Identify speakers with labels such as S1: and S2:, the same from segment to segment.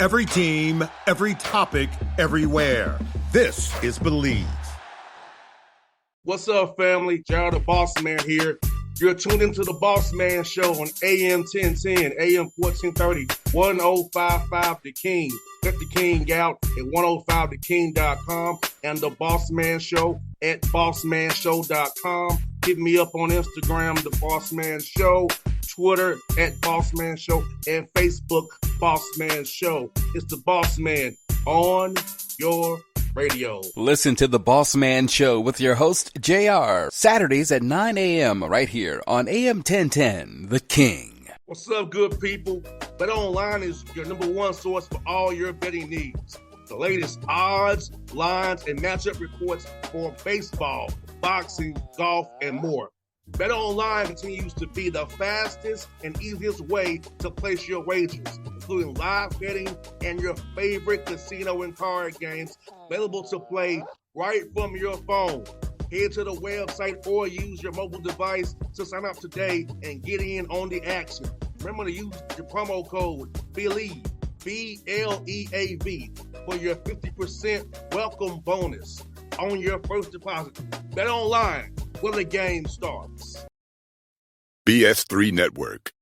S1: Every team, every topic, everywhere. This is Believe.
S2: What's up, family? Gerald the Bossman here. You're tuned into the Bossman Show on AM 1010, AM 1430, 1055 The King. Check The King out at 105theking.com and the Bossman Show at bossmanshow.com. Hit me up on Instagram, The Bossman Show, Twitter at Bossman Show, and Facebook, Bossman Show. It's the Bossman on your radio.
S3: Listen to the Bossman Show with your host, JR, Saturdays at 9 a.m. right here on AM 1010, The King.
S2: What's up, good people? BetOnline is your number one source for all your betting needs. The latest odds, lines, and matchup reports for baseball, boxing, golf, and more. BetOnline continues to be the fastest and easiest way to place your wagers, including live betting and your favorite casino and card games available to play right from your phone. Head to the website or use your mobile device to sign up today and get in on the action. Remember to use your promo code BELIEVE, B-L-E-A-V, for your 50% welcome bonus on your first deposit. BetOnline, where the game starts.
S4: BS3 Network,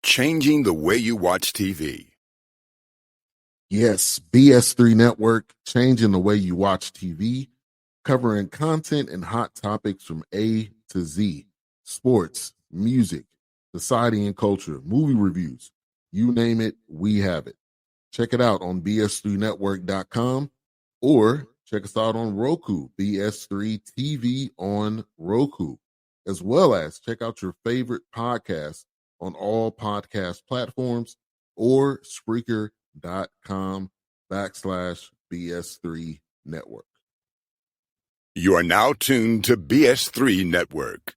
S4: changing the way you watch TV.
S5: Yes, BS3 Network, changing the way you watch TV, covering content and hot topics from A to Z, sports, music, society and culture, movie reviews, you name it, we have it. Check it out on bs3network.com or check us out on Roku, BS3 TV on Roku, as well as check out your favorite podcast on all podcast platforms or Spreaker.com/BS3 Network.
S4: You are now tuned to BS3 Network.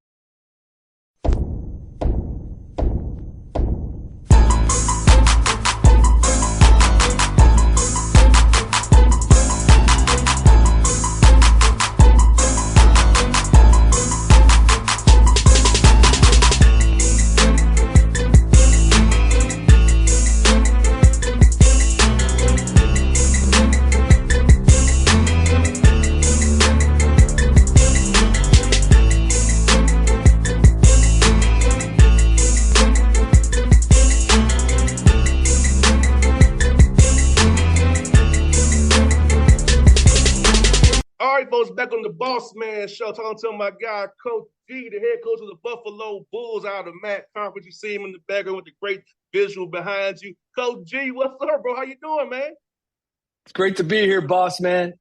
S2: Back on the Bossman Show, talking to my guy, Coach G, the head coach of the Buffalo Bulls out of the MAC Conference. You see him in the background with the great visual behind you. Coach G, what's up, bro? How you doing, man?
S6: It's great to be here, boss man.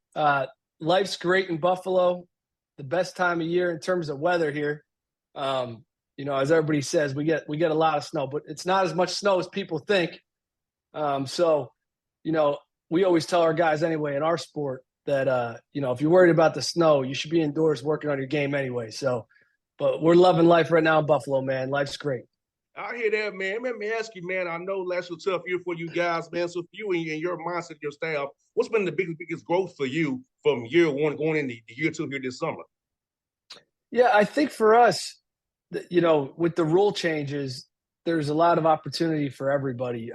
S6: Life's great in Buffalo. The best time of year in terms of weather here. As everybody says, we get a lot of snow, but it's not as much snow as people think. We always tell our guys anyway in our sport that, if you're worried about the snow, you should be indoors working on your game anyway. But we're loving life right now in Buffalo, man. Life's great.
S2: I hear that, man. Let me ask you, man, I know last was a tough year for you guys, man. So for you and your mindset, your staff, what's been the biggest growth for you from year one going into year two here this summer?
S6: Yeah, I think for us, with the rule changes, there's a lot of opportunity for everybody.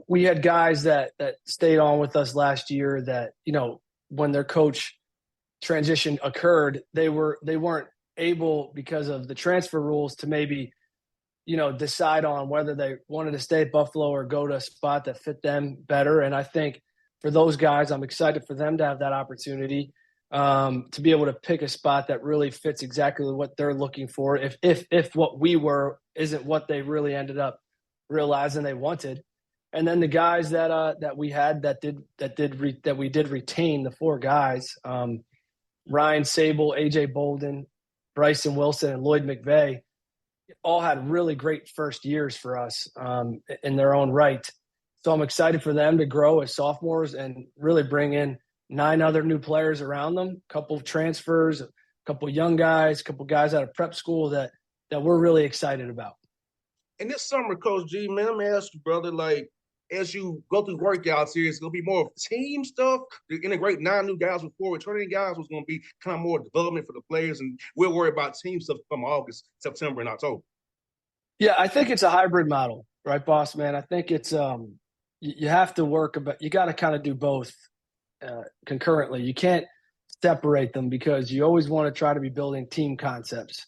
S6: We had guys that stayed on with us last year that, when their coach transition occurred, they weren't able, because of the transfer rules, to maybe, decide on whether they wanted to stay at Buffalo or go to a spot that fit them better. And I think for those guys, I'm excited for them to have that opportunity to be able to pick a spot that really fits exactly what they're looking for. If what we were isn't what they really ended up realizing they wanted. And then the guys that we had that we did retain, the four guys, Ryan Sable, AJ Bolden, Bryson Wilson, and Lloyd McVeigh, all had really great first years for us in their own right. So I'm excited for them to grow as sophomores and really bring in 9 other new players around them, a couple of transfers, a couple of young guys, a couple of guys out of prep school that we're really excited about.
S2: And this summer, Coach G, man, let me ask you, brother, as you go through workouts here, it's going to be more of team stuff to integrate 9 new guys with 4 returning guys was going to be kind of more development for the players, and we'll worry about team stuff from August, September, and October.
S6: Yeah, I think it's a hybrid model, right, boss man? I think it's, you have to work, but you got to kind of do both concurrently. You can't separate them because you always want to try to be building team concepts,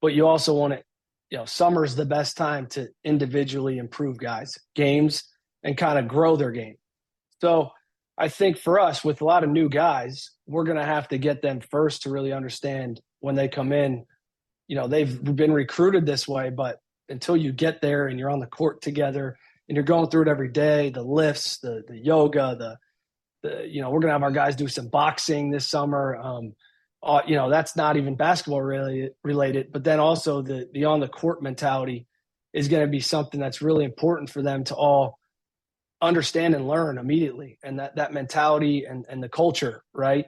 S6: but you also want to, summer's the best time to individually improve guys' games and kind of grow their game. So I think for us, with a lot of new guys, we're going to have to get them first to really understand when they come in. They've been recruited this way, but until you get there and you're on the court together and you're going through it every day, the lifts, the yoga, we're going to have our guys do some boxing this summer. That's not even basketball really related, but then also the on the court mentality is going to be something that's really important for them to all understand and learn immediately. And that mentality and the culture, right?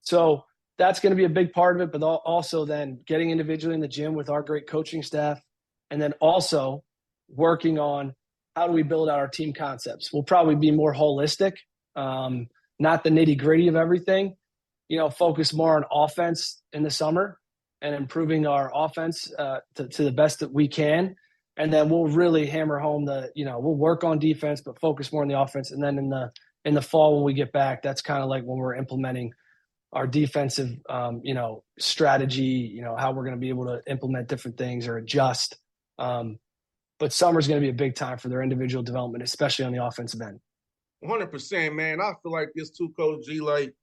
S6: So that's going to be a big part of it, but also then getting individually in the gym with our great coaching staff, and then also working on how do we build out our team concepts. We'll probably be more holistic, not the nitty-gritty of everything, focus more on offense in the summer and improving our offense to the best that we can. And then we'll really hammer home we'll work on defense, but focus more on the offense. And then in the fall, when we get back, that's kind of like when we're implementing our defensive, strategy, how we're going to be able to implement different things or adjust. But summer's going to be a big time for their individual development, especially on the offensive end.
S2: 100%, man. I feel like this too, Coach G, like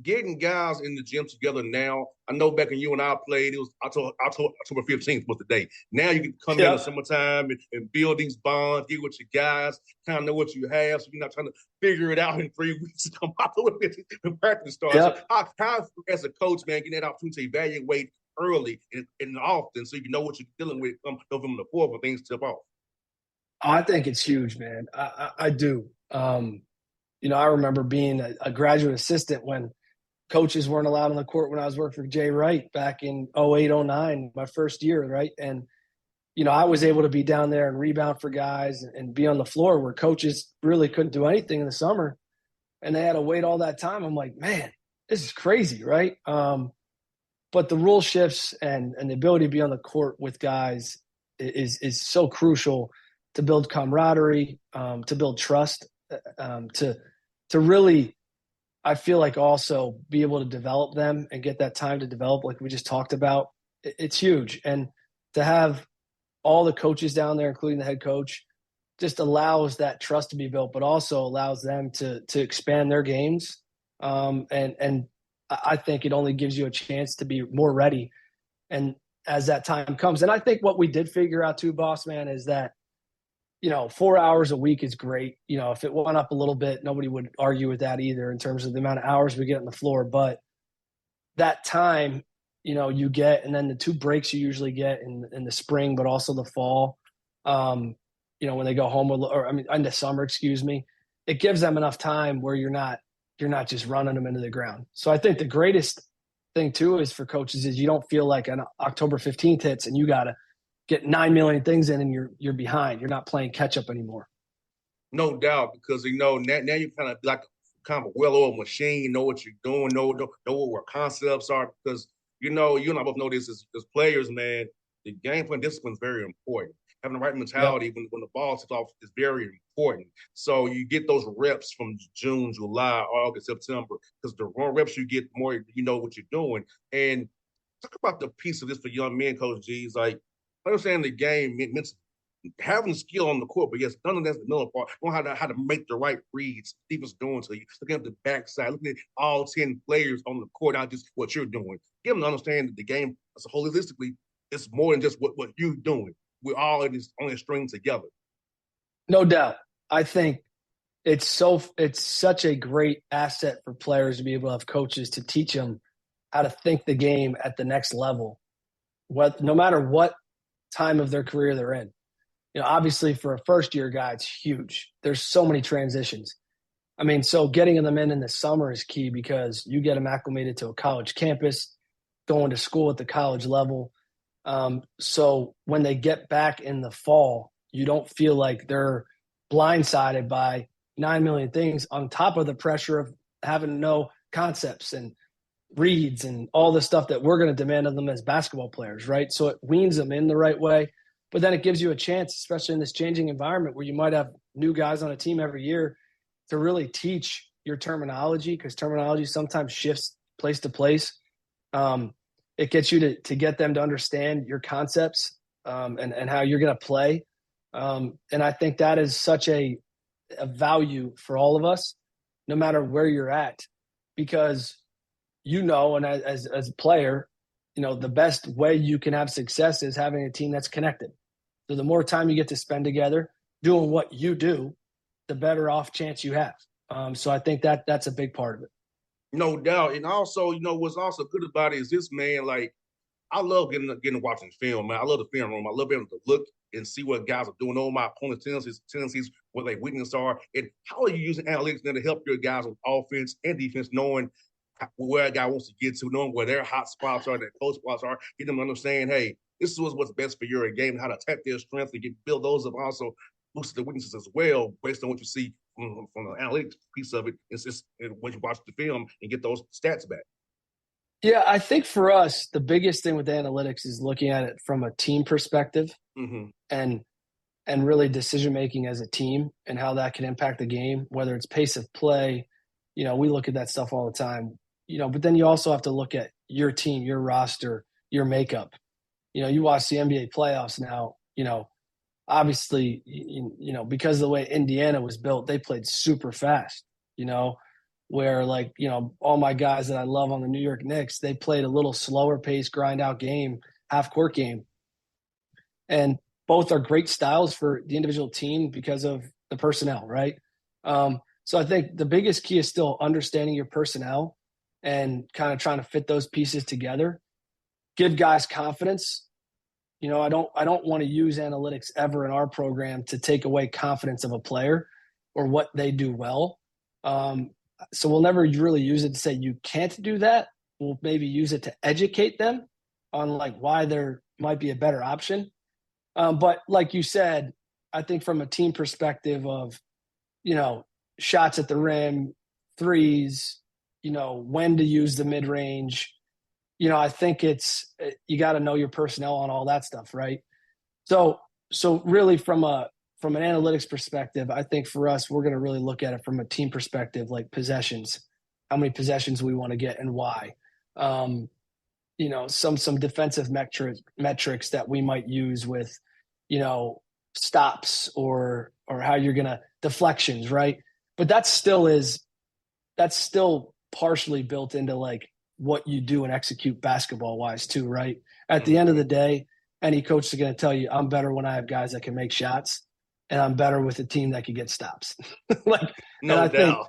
S2: getting guys in the gym together now. I know back when you and I played, it was October 15th was the day. Now you can come in the summertime and build these bonds, get with your guys, kind of know what you have, so you're not trying to figure it out in 3 weeks to come out when practice starts.
S6: Yep.
S2: So how, as a coach, man, getting that opportunity to evaluate early and often so you know what you're dealing with come November the 4th when things tip off?
S6: I think it's huge, man. I do. I remember being a graduate assistant when coaches weren't allowed on the court when I was working for Jay Wright back in 08, 09, my first year, right? And, I was able to be down there and rebound for guys and be on the floor where coaches really couldn't do anything in the summer. And they had to wait all that time. I'm like, man, this is crazy, right? But the rule shifts and the ability to be on the court with guys is so crucial to build camaraderie, to build trust, to really, I feel like also be able to develop them and get that time to develop like we just talked about. It's huge. And to have all the coaches down there, including the head coach, just allows that trust to be built, but also allows them to expand their games. And I think it only gives you a chance to be more ready. And as that time comes, and I think what we did figure out too, Bossman, is that 4 hours a week is great. If it went up a little bit, nobody would argue with that either in terms of the amount of hours we get on the floor. But that time, you get, and then the 2 breaks you usually get in the spring, but also the fall, when they go home in the summer, it gives them enough time where you're not just running them into the ground. So I think the greatest thing too is for coaches is you don't feel like an October 15th hits and you got to get 9 million things in and you're behind. You're not playing catch up anymore.
S2: No doubt, because now you're kind of like a well-oiled machine. Know what you're doing. Know what concepts are. Because you and I both know this as players, man. The game plan discipline is very important. Having the right mentality when the ball tips off is very important. So you get those reps from June, July, August, September, because the more reps you get, the more you know what you're doing. And talk about the piece of this for young men, Coach G. Is like, understand the game meant having skill on the court, but yes, none of that's the middle part. Know how to make the right reads. Defense doing to you. Looking at the backside, looking at all 10 players on the court, not just what you're doing. Give them to understand that the game, as a holistically, it's more than just what you're doing. We're all in this on a string together.
S6: No doubt. I think it's such a great asset for players to be able to have coaches to teach them how to think the game at the next level, no matter what time of their career they're in. Obviously for a first-year guy, it's huge. There's so many transitions. So getting them in the summer is key because you get them acclimated to a college campus, going to school at the college level. So when they get back in the fall, you don't feel like they're blindsided by 9 million things on top of the pressure of having to know concepts and reads and all the stuff that we're going to demand of them as basketball players, right? So it weans them in the right way, but then it gives you a chance, especially in this changing environment where you might have new guys on a team every year to really teach your terminology, because terminology sometimes shifts place to place. It gets you to get them to understand your concepts and how you're going to play. And I think that is such a value for all of us, no matter where you're at, because and as a player, the best way you can have success is having a team that's connected. So the more time you get to spend together doing what you do, the better off chance you have. So I think that's a big part of it.
S2: No doubt. And also, what's also good about it is this, man, like, I love getting watching film, man. I love the film room. I love being able to look and see what guys are doing, all my opponent's tendencies, what their weaknesses are, and how are you using analytics then to help your guys on offense and defense, knowing where a guy wants to get to, knowing where their hot spots are, their cold spots are, get them to understand, hey, this is what's best for your game, how to attack their strengths and build those up, also boost the weaknesses as well, based on what you see from the analytics piece of it. It's just when you watch the film and get those stats back.
S6: Yeah, I think for us, the biggest thing with analytics is looking at it from a team perspective and really decision-making as a team and how that can impact the game, whether it's pace of play. We look at that stuff all the time, but then you also have to look at your team, your roster, your makeup. You watch the NBA playoffs now, obviously, because of the way Indiana was built, they played super fast, where all my guys that I love on the New York Knicks, they played a little slower pace, grind out game, half court game. And both are great styles for the individual team because of the personnel, right? So I think the biggest key is still understanding your personnel and kind of trying to fit those pieces together. Give guys confidence. I don't want to use analytics ever in our program to take away confidence of a player or what they do well. So we'll never really use it to say you can't do that. We'll maybe use it to educate them on why there might be a better option. But like you said, I think from a team perspective of, shots at the rim, threes, when to use the mid-range, I think you got to know your personnel on all that stuff, right? So really from an analytics perspective, I think for us, we're going to really look at it from a team perspective, like possessions, how many possessions we want to get and why. Some defensive metrics that we might use with, stops or how you're going to deflections, right? But that's still partially built into what you do and execute basketball wise too, right? At the end of the day, any coach is going to tell you, I'm better when I have guys that can make shots, and I'm better with a team that can get stops.
S2: No doubt.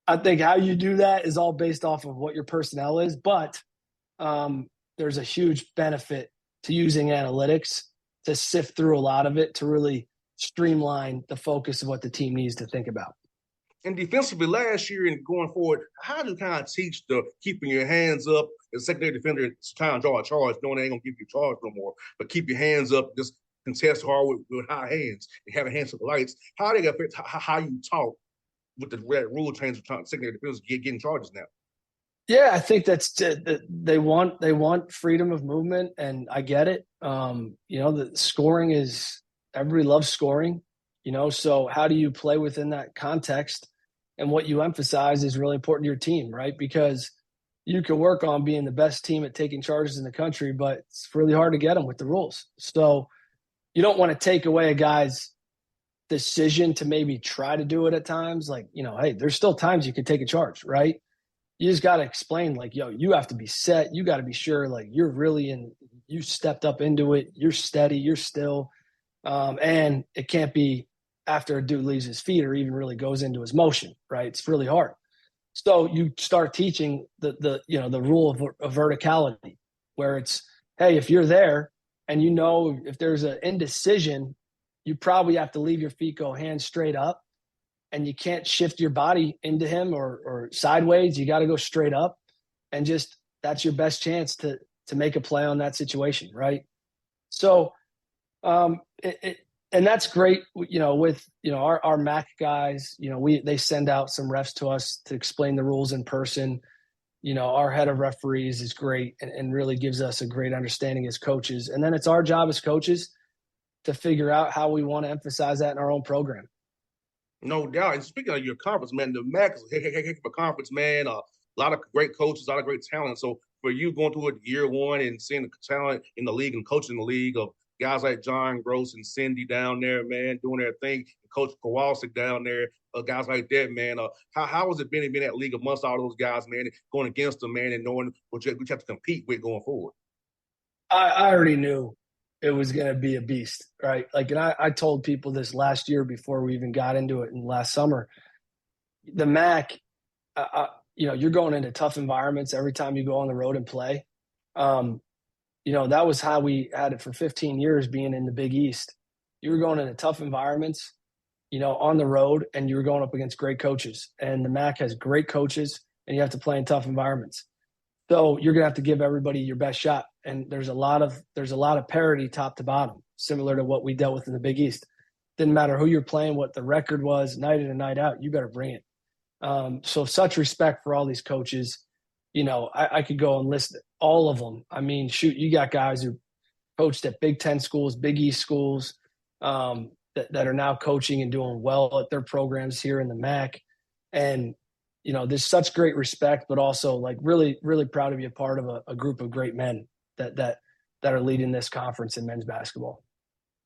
S6: I think how you do that is all based off of what your personnel is, but there's a huge benefit to using analytics to sift through a lot of it to really streamline the focus of what the team needs to think about.
S2: And defensively, last year and going forward, how do you kind of teach the keeping your hands up as secondary defender, trying to draw a charge, knowing they ain't going to give you a charge no more, but keep your hands up, just contest hard with high hands and having hands to the lights? How they affect how you talk with the rule change of secondary defenders getting charges now?
S6: Yeah, I think they want freedom of movement, and I get it. The scoring is everybody loves scoring, so how do you play within that context? And what you emphasize is really important to your team, right? Because you can work on being the best team at taking charges in the country, but it's really hard to get them with the rules. So you don't want to take away a guy's decision to maybe try to do it at times. Hey, there's still times you could take a charge, right? You just got to explain, you have to be set. You got to be sure, you're really you stepped up into it. You're steady. You're still. And it can't be after a dude leaves his feet or even really goes into his motion, right? It's really hard. So you start teaching the rule of verticality, where it's, hey, if you're there and if there's an indecision, you probably have to leave your feet, go hands straight up, and you can't shift your body into him or sideways. You got to go straight up, and just that's your best chance to make a play on that situation, right? So and that's great, with our MAC guys. They send out some refs to us to explain the rules in person. Our head of referees is great and really gives us a great understanding as coaches. And then it's our job as coaches to figure out how we want to emphasize that in our own program.
S2: No doubt. And speaking of your conference, man, the MAC is a heck of a conference, man. A lot of great coaches, a lot of great talent. So for you going through it year one and seeing the talent in the league and coaching the league of guys like John Gross and Cindy down there, man, doing their thing, and Coach Kowalski down there, guys like that, man. How has it been in that league amongst all those guys, man, going against them, man, and knowing what you have to compete with going forward?
S6: I already knew it was going to be a beast, right? Like, and I told people this last year before we even got into it in last summer. The MAC, you're going into tough environments every time you go on the road and play. That was how we had it for 15 years being in the Big East. You were going into tough environments, on the road, and you were going up against great coaches. And the MAC has great coaches, and you have to play in tough environments. So you're going to have to give everybody your best shot. And there's a lot of parity top to bottom, similar to what we dealt with in the Big East. Didn't matter who you're playing, what the record was, night in and night out, you better bring it. So such respect for all these coaches. I could go and list all of them. I mean, shoot, you got guys who coached at Big Ten schools, Big East schools, that are now coaching and doing well at their programs here in the MAC. And, there's such great respect, but also like really, really proud to be a part of a group of great men that are leading this conference in men's basketball.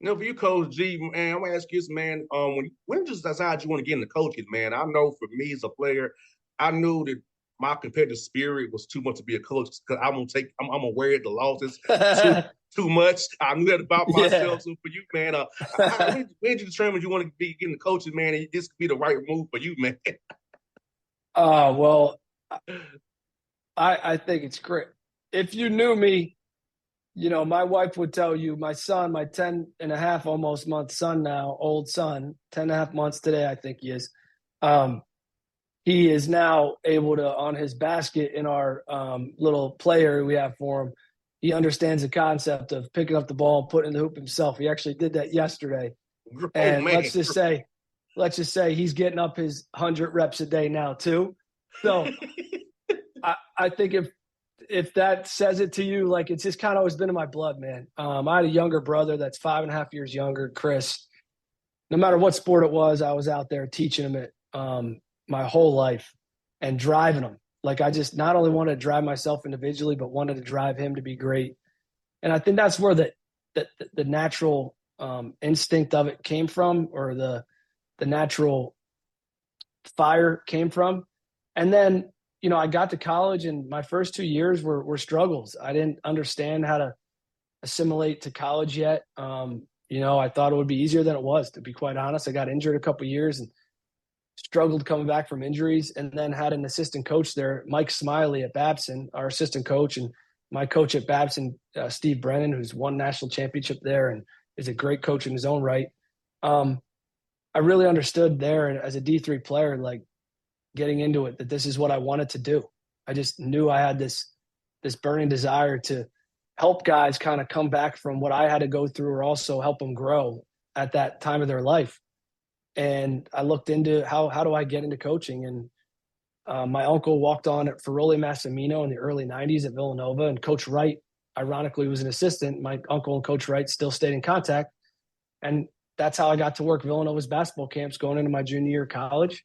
S2: For you, Coach G, man, I'm gonna ask you this, man. When did you decide you want to get into coaching, man? I know for me as a player, I knew that my competitive spirit was too much to be a coach because I'm aware of the losses too much. I knew that about myself. Yeah. So for you, man, when did you determine you want to be getting coaching, man? And this could be the right move for you, man.
S6: Well, I think it's great. If you knew me, my wife would tell you, my son, my 10 and a half almost month son now, old son, 10 and a half months today, I think he is. He is now able to, on his basket in our little player we have for him, he understands the concept of picking up the ball and putting in the hoop himself. He actually did that yesterday. And let's just say he's getting up his 100 reps a day now too. So I think if that says it to you, like it's just kind of always been in my blood, man. I had a younger brother that's 5.5 years younger, Chris. No matter what sport it was, I was out there teaching him it my whole life and driving him. Like I just not only wanted to drive myself individually, but wanted to drive him to be great. And I think that's where the natural instinct of it came from, or the natural fire came from. And then, I got to college and my first 2 years were struggles. I didn't understand how to assimilate to college yet. I thought it would be easier than it was, to be quite honest. I got injured a couple of years and struggled coming back from injuries, and then had an assistant coach there, Mike Smiley at Babson, our assistant coach, and my coach at Babson, Steve Brennan, who's won national championship there and is a great coach in his own right. I really understood there as a D3 player, like getting into it, that this is what I wanted to do. I just knew I had this burning desire to help guys kind of come back from what I had to go through, or also help them grow at that time of their life. And I looked into how do I get into coaching? And my uncle walked on at Ferroli Massimino in the early 90s at Villanova, and Coach Wright, ironically, was an assistant. My uncle and Coach Wright still stayed in contact. And that's how I got to work Villanova's basketball camps going into my junior year of college.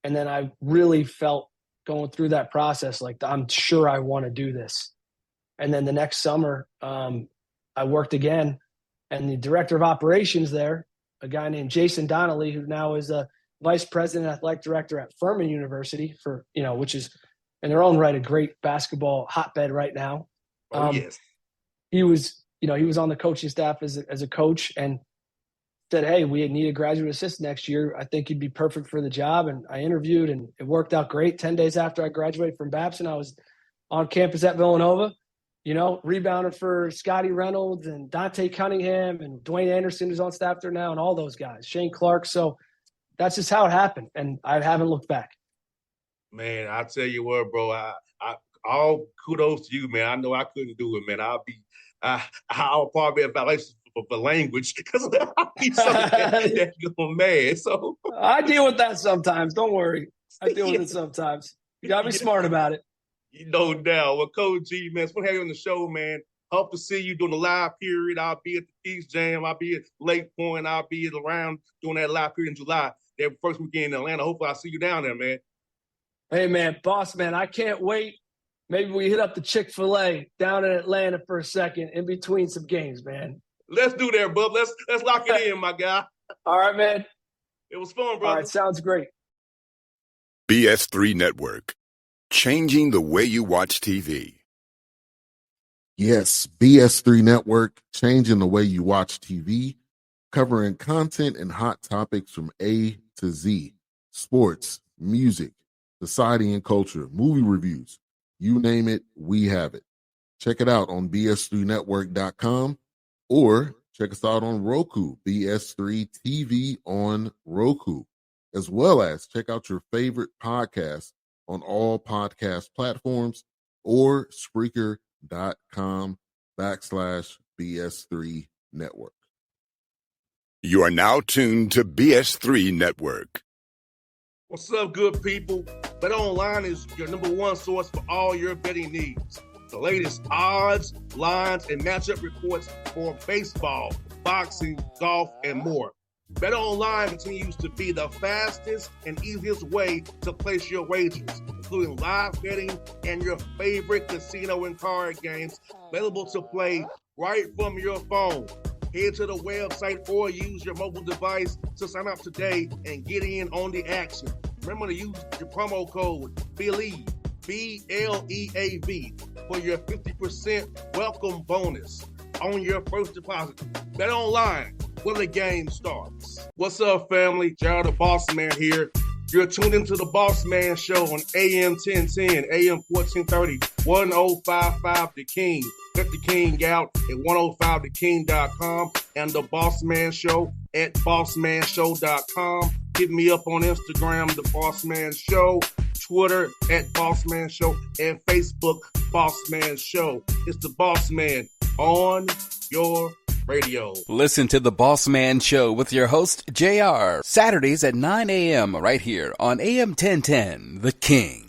S6: And then I really felt going through that process, like I'm sure I want to do this. And then the next summer, I worked again, and the director of operations there, a guy named Jason Donnelly, who now is a vice president, athletic director at Furman University, which is in their own right a great basketball hotbed right now.
S2: Yes.
S6: He was on the coaching staff as a coach, and said, "Hey, we need a graduate assistant next year. I think you'd be perfect for the job." And I interviewed, and it worked out great. 10 days after I graduated from Babson, I was on campus at Villanova, rebounding for Scotty Reynolds and Dante Cunningham and Dwayne Anderson, who's on staff there now, and all those guys, Shane Clark. So that's just how it happened, and I haven't looked back.
S2: Man, I tell you what, bro, I all kudos to you, man. I know I couldn't do it, man. I'll probably be a violation for language because I'll be something that you're mad. So
S6: I deal with that sometimes. Don't worry. I deal with it sometimes. You got to be smart about it.
S2: No doubt. Well, Coach G, man, it's fun to have you on the show, man. Hope to see you during the live period. I'll be at the Peace Jam. I'll be at Lake Point. I'll be around during that live period in July. that first weekend in Atlanta. Hopefully I'll see you down there, man.
S6: Hey, man, Bossman, I can't wait. Maybe we hit up the Chick-fil-A down in Atlanta for a second in between some games, man.
S2: Let's do that, bub. Let's lock it in, my guy.
S6: All right, man.
S2: It was fun, brother.
S6: All right, sounds great.
S4: BS3 Network. Changing the way you watch TV.
S5: Yes, BS3 Network, changing the way you watch TV, covering content and hot topics from A to Z. Sports, music, society and culture, movie reviews. You name it, we have it. Check it out on bs3network.com or check us out on Roku, BS3 TV on Roku, as well as check out your favorite podcast on all podcast platforms or Spreaker.com/BS3 Network.
S4: You are now tuned to BS3 Network.
S2: What's up, good people? Bet Online is your number one source for all your betting needs. The latest odds, lines, and matchup reports for baseball, boxing, golf, and more. Bet Online continues to be the fastest and easiest way to place your wagers, including live betting and your favorite casino and card games available to play right from your phone. Head to the website or use your mobile device to sign up today and get in on the action. Remember to use your promo code BELIEVE, BLEAV, for your 50% welcome bonus on your first deposit. Bet Online, where the game starts. What's up, family? Jared the Bossman here. You're tuned into the Bossman Show on AM 1010, AM 1430, 1055 The King. Check The King out at 105theking.com and the Bossman Show at bossmanshow.com. Hit me up on Instagram, The Bossman Show, Twitter at Bossman Show, and Facebook, Bossman Show. It's the Bossman on your radio.
S3: Listen to The Bossman Show with your host, JR, Saturdays at 9 a.m. right here on AM 1010, The King.